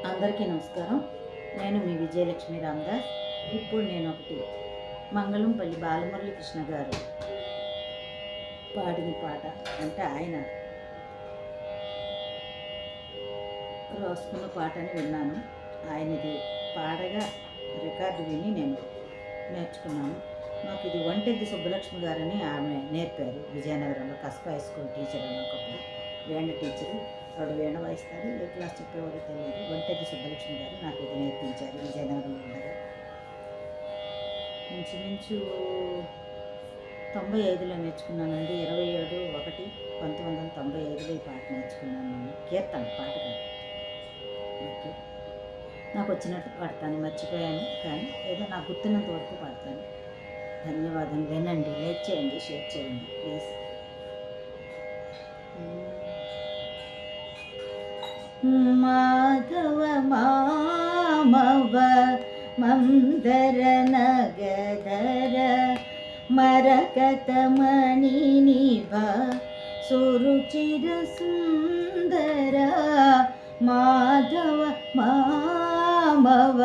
అందరికీ నమస్కారం. నేను మీ విజయలక్ష్మి రామదాస్. ఇప్పుడు నేను ఒకటి మంగళంపల్లి బాలమురళీకృష్ణ గారు పాడిన పాట, అంటే ఆయన రాసుకున్న పాటని విన్నాను. ఆయనది పాడగా రికార్డు విని నేను నేర్చుకున్నాను. నాకు ఇది వంటెద్ది సుబ్బలక్ష్మి గారని ఆమె నేర్పారు. విజయనగరంలో కస్బా హై స్కూల్ టీచర్ అని ఒకప్పుడు వేణ టీచరు. ఆవిడ వీణ వాయిస్తారు. ఏ క్లాస్ చెప్పేవారో తెలియదు. వంటెద్ది సుబ్బలక్ష్మి గారు నాకు ఇది నేర్పించారు విజయనగరంలో ఉండగా. ఇంచుమించు 95లో నేర్చుకున్నానండి. 27/1/1995లో ఈ పాట నేర్చుకున్నాను నేను. కీర్తన పాట కాదు. ఓకే, నాకు వచ్చినట్టు పాడతాను, మర్చిపోయాను కానీ ఏదో నాకు గుర్తున్నంత వరకు పాడతాను. ధన్యవాదాలు. వినండి, లైక్ చేయండి, షేర్ చేయండి ప్లీజ్. మాధవ మామవ మందర నగధర మరకతమణి నిభ సురుచిర సుందర. మాధవ మామవ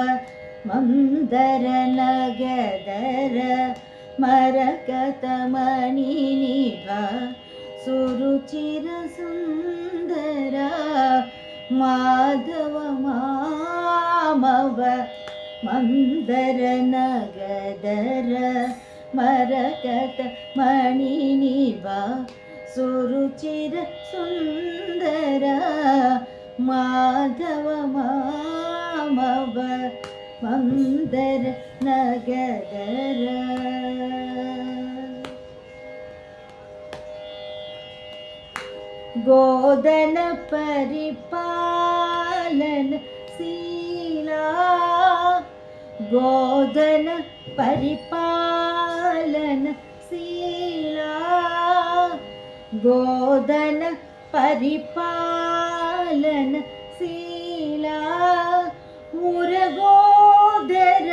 మందర నగధర మరకతమణి నిభ సురుచిర సుందర. మాధవ మామవ మందర నగధర మరకత మణి నిభ సురుచిర సుందర. మాధవ మామవ మందర నగధర. గోదన పరిపాలన శీలా, గోదన పరిపాలన శీలా, గోదన పరిపాలన శీలా. మురగోదర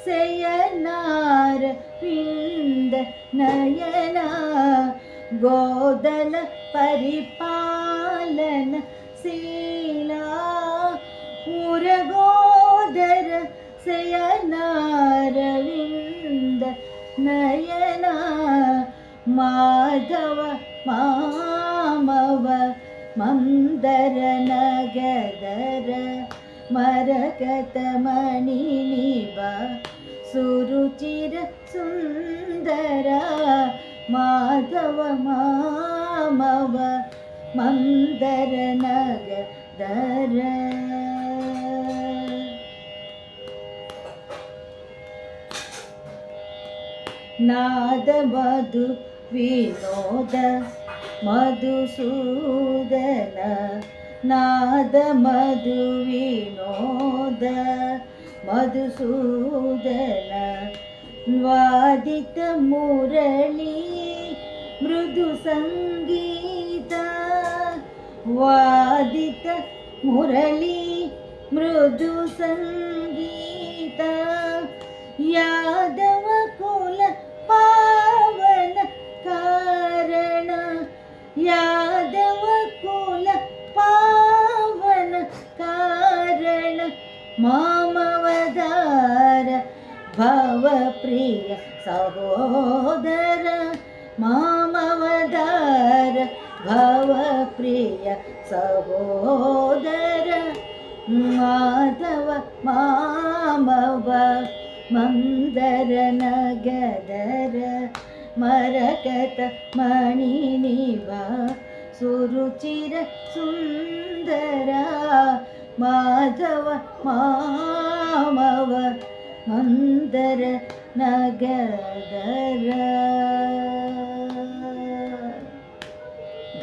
శయనార వింద నయన. గోదన పరిపాలన శీలా, మురగోదర శయనార వింద నయన. మాధవ మామవ మందర నగధర మరకతమణి నిభ సురుచిర సుందర. మాధవ మామవ మందర నగధర. నాద మధు వినోద మధుసూదన. నాద మధు వినోద మధుసూదన. వాదిత మురళీ మృదు సంగీత. వాదిత మురళీ మృదు సంగీత. యాదవ కుల పావన కారణ. యాదవ కుల పావన కారణ. మామవదార భవప్రియ సహోదర. మామవదార భవప్రియ సహోదర. మాధవ మామవ మందర నగధర మరకత మణి నిభ సురుచిర సుందర. మాధవ మామవ మందర నగధర.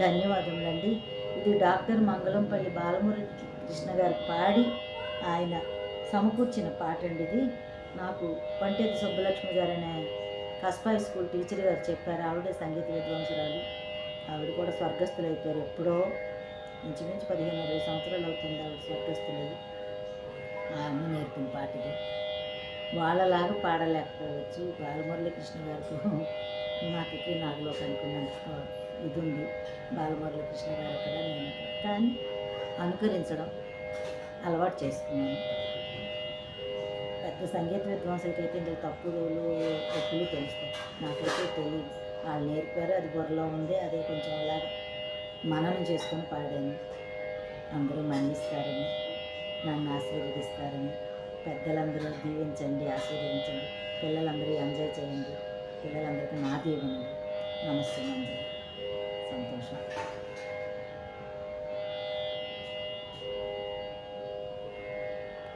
ధన్యవాదములండి. ఇది డాక్టర్ మంగళంపల్లి బాలమురళి కృష్ణ గారు పాడి ఆయన సమకూర్చిన పాట అండి. ఇది నాకు వంటెద్ది సుబ్బలక్ష్మి గారు అనే కస్బా హై స్కూల్ టీచర్ గారు చెప్పారు. ఆవిడే సంగీత విద్వాంసురాలు. ఆవిడ కూడా స్వర్గస్థులు అయిపోయారు ఎప్పుడో. ఇంచుమించు 15-20 సంవత్సరాలు అవుతుంది ఆవిడ స్వర్గస్థులు. ఆ అమ్మ నేర్పిన పాట ఇది. వాళ్ళలాగా పాడలేకపోవచ్చు. బాలమురళీకృష్ణ గారికి నాకు నాకులో కనుక్కున్నంత ఇది ఉంది. బాలమురళీకృష్ణ గారు అక్కడ, నేను అక్కడ. కానీ అనుకరించడం అలవాటు చేసుకున్నాను. పెద్ద సంగీత విద్వాంసులకైతే ఇందులో తప్పులు ఒప్పులు తెలుస్తాయి. నాకైతే తెలియదు. వాళ్ళు నేర్పారు, అది బుర్రలో ఉంది, అదే కొంచెం అలాగా మననం చేసుకొని పాడాను. అందరూ మన్నిస్తారని, నన్ను ఆశీర్వదిస్తారని, పెద్దలందరూ దీవించండి, ఆశీర్వదించండి, పిల్లలందరూ ఎంజాయ్ చేయండి, పిల్లలందరికీ నా దీవెనలు. నమస్తే మంజరి. సంతోషం.